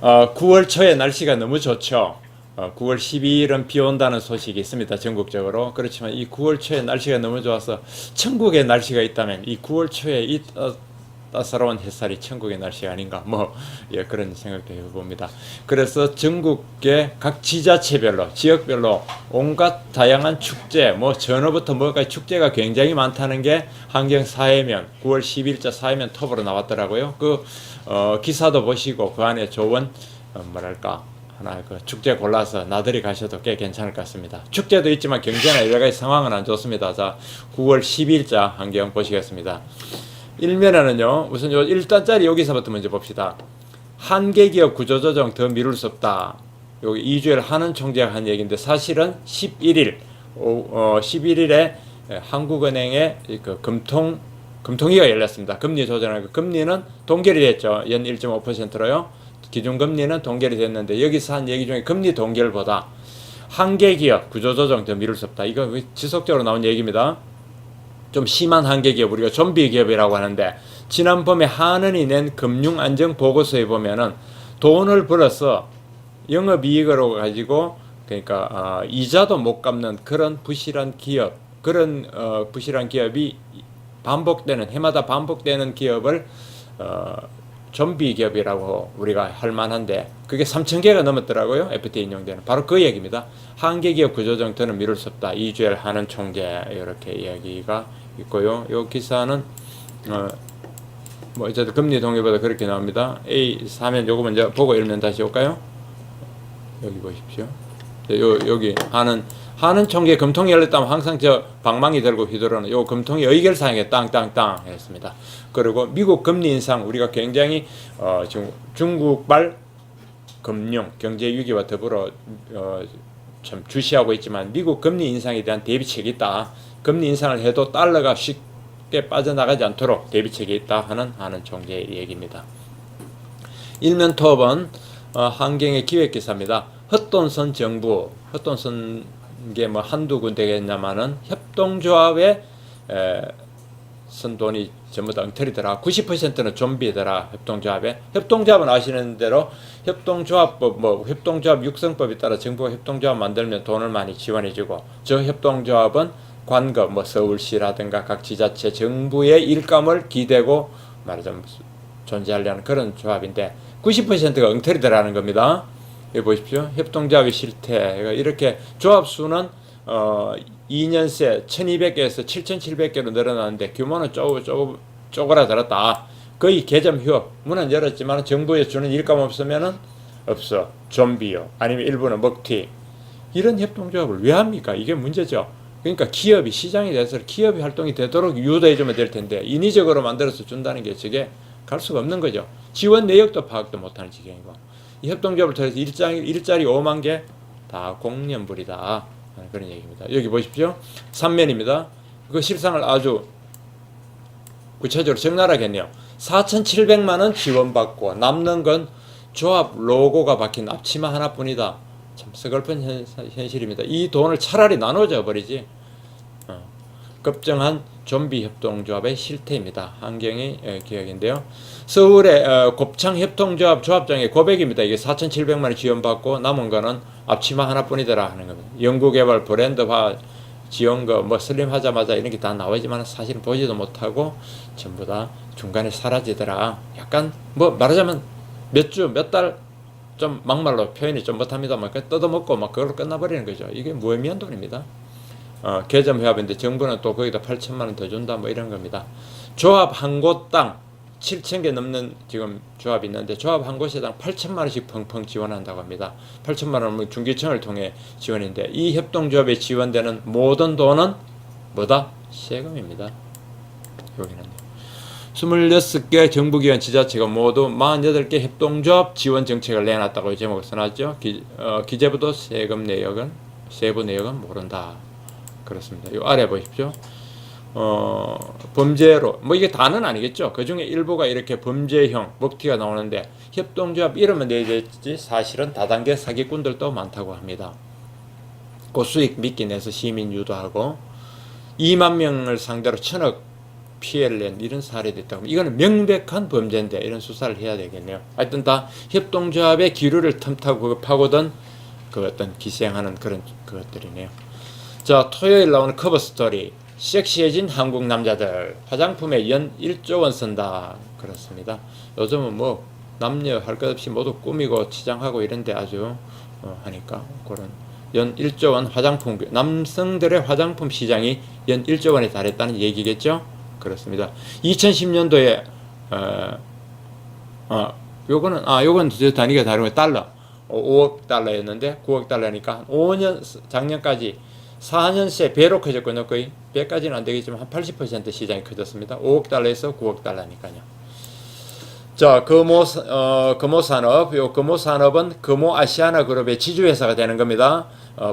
9월 초에 날씨가 너무 좋죠. 9월 12일은 비 온다는 소식이 있습니다. 전국적으로. 그렇지만 이 9월 초에 날씨가 너무 좋아서 천국의 날씨가 있다면 이 9월 초에 이 따사로운 햇살이 천국의 날씨가 아닌가 예, 그런 생각도 해봅니다. 그래서 전국의 각 지자체별로 지역별로 온갖 다양한 축제 전어부터 뭐까지 축제가 굉장히 많다는 게 환경사회면 9월 10일자 사회면 톱으로 나왔더라고요. 기사도 보시고 그 안에 좋은 뭐랄까 하나 축제 골라서 나들이 가셔도 꽤 괜찮을 것 같습니다. 축제도 있지만 경제나 여러 가지 상황은 안 좋습니다. 자, 9월 10일자 환경 보시겠습니다. 일면에는요, 우선 요 1단짜리 여기서부터 먼저 봅시다. 한계기업 구조조정 더 미룰 수 없다. 여기 이주열 하는 총재가 한 얘기인데 사실은 11일에 한국은행의 금통위가 열렸습니다. 금리 조정을 금리는 동결이 됐죠. 연 1.5%로요. 기준금리는 동결이 됐는데 여기서 한 얘기 중에 금리 동결보다 한계기업 구조조정 더 미룰 수 없다. 이거 지속적으로 나온 얘기입니다. 좀 심한 한계기업 우리가 좀비기업이라고 하는데 지난번에 한은이 낸 금융안정보고서에 보면은 돈을 벌어서 영업이익으로 가지고 그러니까 이자도 못 갚는 그런 부실한 기업 그런 부실한 기업이 반복되는 해마다 반복되는 기업을 좀비 기업이라고 우리가 할 만한데 그게 3,000개가 넘었더라고요. FTA 인용되는 바로 그 얘기입니다. 한계기업 구조조정 더는 미룰 수 없다. 이주열 하는 총재 이렇게 이야기가 있고요. 이 기사는 어쨌든 금리 동결보다 그렇게 나옵니다. A4면 요거 먼저 보고 읽으면 다시 올까요? 여기 보십시오. 여기 하는 총재 금통이 열렸다면 항상 저 방망이 들고 휘두르는 요 금통이 의결사항에 땅땅땅 했습니다. 그리고 미국 금리 인상 우리가 굉장히 지금 중국발 금융 경제 위기와 더불어 참 주시하고 있지만 미국 금리 인상에 대한 대비책이 있다. 금리 인상을 해도 달러가 쉽게 빠져나가지 않도록 대비책이 있다 하는 총재의 얘기입니다. 일면 톱은 한경의 기획기사입니다. 헛돈선 정부 헛돈선 게 한두 군데겠냐마는 협동조합에 쓴 돈이 전부 다 엉터리더라. 90%는 좀비더라. 협동조합은 아시는 대로 협동조합법 협동조합 육성법에 따라 정부가 협동조합 만들면 돈을 많이 지원해주고 저 협동조합은 관급 서울시라든가 각 지자체 정부의 일감을 기대고 말하자면 존재하려는 그런 조합인데 90%가 엉터리더라는 겁니다. 여기 보십시오. 협동조합의 실태. 이렇게 조합 수는 2년 새 1200개에서 7700개로 늘어나는데 규모는 쪼그라들었다. 거의 개점 휴업. 문은 열었지만 정부에 주는 일감 없으면은 없어. 좀비요. 아니면 일부는 먹튀. 이런 협동조합을 왜 합니까? 이게 문제죠. 그러니까 기업이 시장에 대해서 기업이 활동이 되도록 유도해주면 될 텐데 인위적으로 만들어서 준다는 게 저게 갈 수가 없는 거죠. 지원 내역도 파악도 못하는 지경이고. 이 협동조합을 통해서 일자리 5만 개 다 공연불이다. 그런 얘기입니다. 여기 보십시오. 3면입니다. 그 실상을 아주 구체적으로 적나라하겠네요. 4,700만 원 지원받고 남는 건 조합 로고가 박힌 앞치마 하나뿐이다. 참 서글픈 현실입니다. 이 돈을 차라리 나눠줘 버리지. 급정한 좀비 협동조합의 실태입니다. 한경의 기억인데요. 서울의 곱창 협동조합 조합장의 고백입니다. 이게 4,700만 원 지원받고 남은 거는 앞치마 하나뿐이더라 하는 겁니다. 연구개발 브랜드화 지원금 슬림 하자마자 이런 게 다 나오지만 사실은 보지도 못하고 전부 다 중간에 사라지더라. 약간 말하자면 몇 주 몇 달 좀 막말로 표현이 좀 못합니다만 뜯어먹고 그걸로 끝나버리는 거죠. 이게 무의미한 돈입니다. 개점 회합인데 정부는 또 거기다 8천만 원 더 준다 이런 겁니다. 조합 한 곳 땅 7,000개 넘는 지금 조합이 있는데 조합 한 곳에당 8천만 원씩 펑펑 지원한다고 합니다. 8천만 원은 중기청을 통해 지원인데 이 협동조합에 지원되는 모든 돈은 뭐다? 세금입니다. 여기는 26개 정부기관 지자체가 모두 48개 협동조합 지원 정책을 내놨다고 제목을 써놨죠. 기재부도 세부 내역은 모른다. 그렇습니다. 요 아래 보십시오. 범죄로 이게 다는 아니겠죠. 그 중에 일부가 이렇게 범죄형 먹튀가 나오는데 협동조합 이름은 내야지 사실은 다단계 사기꾼들도 많다고 합니다. 고수익 미끼 내서 시민 유도하고 2만 명을 상대로 1,000억 피해를 낸 이런 사례도 있다고. 이거는 명백한 범죄인데 이런 수사를 해야 되겠네요. 하여튼 다 협동조합의 기류를 틈타고 파고든 그 어떤 기생하는 그런 것들이네요. 자, 토요일 나오는 커버 스토리. 섹시해진 한국 남자들 화장품에 연 1조 원 쓴다. 그렇습니다. 요즘은 뭐 남녀 할 것 없이 모두 꾸미고 치장하고 이런데 아주 하니까 그런 연 1조 원 화장품, 남성들의 화장품 시장이 연 1조 원에 달했다는 얘기겠죠? 그렇습니다. 2010년도에 요건 저 단위가 다른 거 달러. 5억 달러였는데 9억 달러니까 5년 작년까지 4년 새 배로 커졌거든요. 거의 배까지는 안 되겠지만 한 80% 시장이 커졌습니다. 5억 달러에서 9억 달러니까요. 자, 금호산업, 요 금호산업은 금호아시아나 그룹의 지주회사가 되는 겁니다.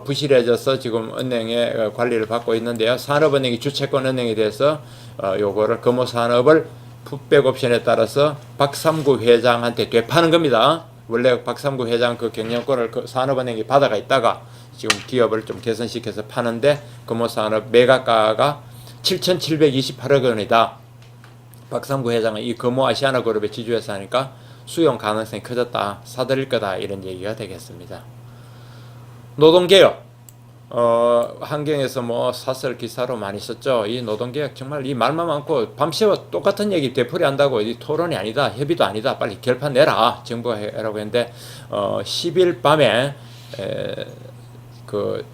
부실해져서 지금 은행의 관리를 받고 있는데요. 산업은행이 주채권 은행에 대해서 요거를 금호산업을 풋백 옵션에 따라서 박삼구 회장한테 되파는 겁니다. 원래 박삼구 회장 그 경영권을 그 산업은행이 받아가 있다가 지금 기업을 좀 개선시켜서 파는데 금호산업 매각가가 7,728억 원이다. 박삼구 회장은 이 금호아시아나 그룹의 지주회사니까 수용 가능성이 커졌다. 사들일 거다. 이런 얘기가 되겠습니다. 노동개혁. 환경에서 뭐 사설 기사로 많이 썼죠. 이 노동개혁 정말 이 말만 많고 밤새워 똑같은 얘기 되풀이 한다고 이 토론이 아니다. 협의도 아니다. 빨리 결판 내라. 정부가 해라고 했는데 10일 밤에 거의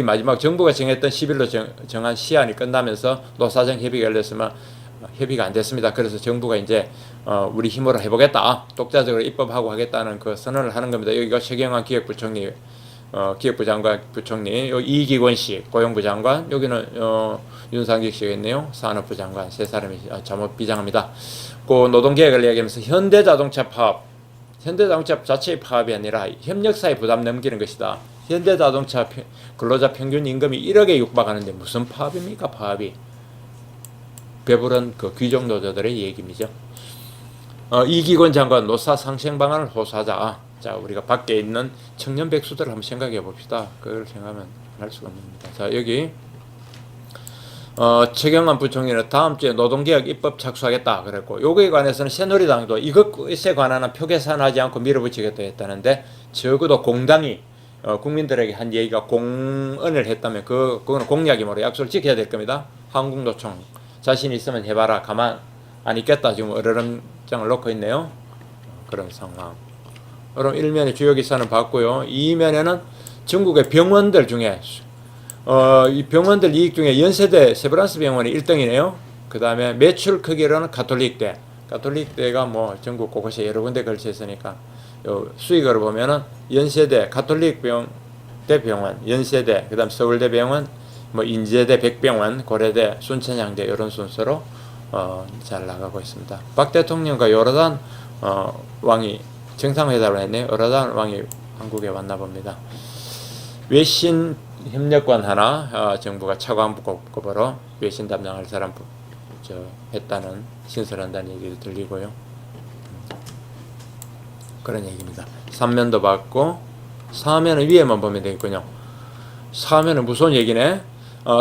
마지막 정부가 정했던 10일로 정한 시한이 끝나면서 노사정 협의가 열렸으면 협의가 안 됐습니다. 그래서 정부가 이제 우리 힘으로 해보겠다. 독자적으로 입법하고 하겠다는 그 선언을 하는 겁니다. 여기가 최경환 기획부총리, 기획부 장관 부총리, 이기권 씨 고용부 장관, 여기는 윤상직 씨겠네요. 산업부 장관 세 사람이 잘못 비장합니다. 그 노동계획을 이야기하면서 현대자동차 파업, 현대자동차 자체의 파업이 아니라 협력사의 부담 넘기는 것이다. 현대자동차 근로자 평균 임금이 1억에 육박하는데 무슨 파업입니까? 파업이. 배부른 그 귀족 노조들의 얘기입니다. 이기권 장관 노사 상생 방안을 호소하자. 자, 우리가 밖에 있는 청년 백수들을 한번 생각해 봅시다. 그걸 생각하면 할 수가 없는 겁니다. 자, 여기 최경환 부총리는 다음 주에 노동개혁 입법 착수하겠다 그랬고, 요거에 관해서는 새누리당도 이것에 관한 표 계산하지 않고 밀어붙이겠다 했다는데, 적어도 공당이 국민들에게 한 얘기가 공언을 했다면 그거는 공약이 뭐로 약속을 지켜야 될 겁니다. 한국노총 자신 있으면 해봐라. 가만 안 있겠다. 지금 얼얼음장을 놓고 있네요. 그런 상황. 그럼 1면에 주요 기사는 봤고요. 2면에는 전국의 병원들 중에 이 병원들 이익 중에 연세대 세브란스 병원이 1등이네요. 그 다음에 매출 크기로는 가톨릭대가 뭐 전국 곳곳에 여러 군데 걸쳐 있으니까 요 수익을 보면은 연세대, 가톨릭대 병원, 연세대, 그 다음 서울대 병원, 뭐 인제대, 백병원, 고려대, 순천향대 이런 순서로 잘 나가고 있습니다. 박 대통령과 요르단 왕이 정상회담을 했네요. 요르단 왕이 한국에 왔나 봅니다. 외신 협력관 하나 정부가 차관급으로 외신 담당할 사람 했다는 신설한다는 얘기도 들리고요. 그런 얘기입니다. 3면도 받고 4면은 위에만 보면 되겠군요. 4면은 무서운 얘기네.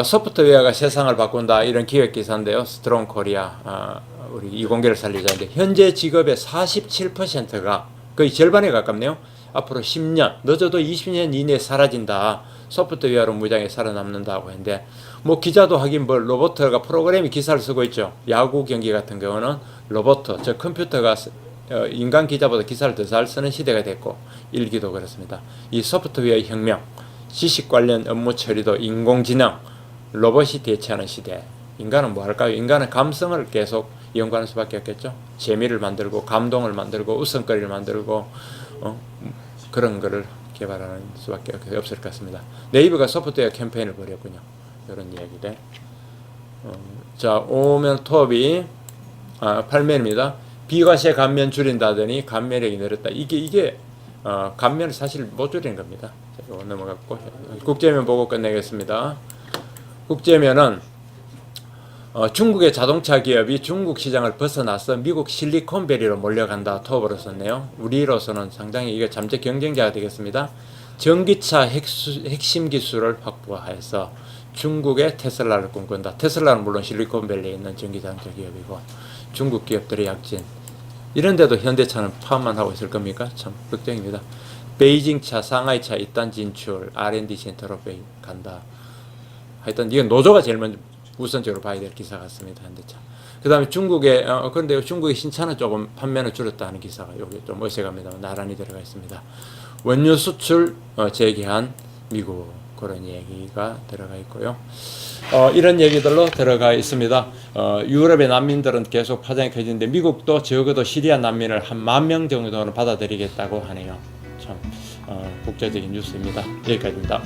소프트웨어가 세상을 바꾼다 이런 기획 기사인데요. 스트롱 코리아 우리 이공계를 살리자는데 현재 직업의 47%가 거의 절반에 가깝네요. 앞으로 10년 늦어도 20년 이내에 사라진다. 소프트웨어로 무장에 살아남는다고 했는데 뭐 기자도 하긴 뭐 로봇가 프로그램이 기사를 쓰고 있죠. 야구 경기 같은 경우는 로봇 저 컴퓨터가 인간 기자보다 기사를 더 잘 쓰는 시대가 됐고 일기도 그렇습니다. 이 소프트웨어 혁명, 지식 관련 업무 처리도 인공지능, 로봇이 대체하는 시대. 인간은 뭐 할까요? 인간은 감성을 계속 연구하는 수밖에 없겠죠. 재미를 만들고 감동을 만들고 웃음거리를 만들고 그런 거를 개발하는 수밖에 없을 것 같습니다. 네이버가 소프트웨어 캠페인을 벌였군요. 이런 이야기들. 자, 오면 톱이 8면입니다. 비과세 감면 줄인다더니 감면액이 늘었다. 이게 감면을 사실 못 줄이는 겁니다. 자, 이거 넘어갔고 국제면 보고 끝내겠습니다. 국제면은 중국의 자동차 기업이 중국 시장을 벗어나서 미국 실리콘밸리로 몰려간다. 톱으로 썼네요. 우리로서는 상당히 이게 잠재 경쟁자가 되겠습니다. 전기차 핵심 기술을 확보해서 중국의 테슬라를 꿈꾼다. 테슬라는 물론 실리콘밸리에 있는 전기자동차 기업이고 중국 기업들의 약진. 이런데도 현대차는 파업만 하고 있을 겁니까? 참 걱정입니다. 베이징차, 상하이차 이딴 진출, R&D 센터로 간다. 하여튼 이건 노조가 제일 먼저 우선적으로 봐야 될 기사 같습니다. 현대차. 그 다음에 중국의 그런데 중국의 신차는 조금 판매는 줄었다는 기사가 여기 좀 어색합니다만 나란히 들어가 있습니다. 원유 수출 재개한 미국 그런 얘기가 들어가 있고요. 이런 얘기들로 들어가 있습니다. 유럽의 난민들은 계속 파장이 커지는데 미국도 적어도 시리아 난민을 한 10,000명 정도는 받아들이겠다고 하네요. 참 국제적인 뉴스입니다. 여기까지입니다.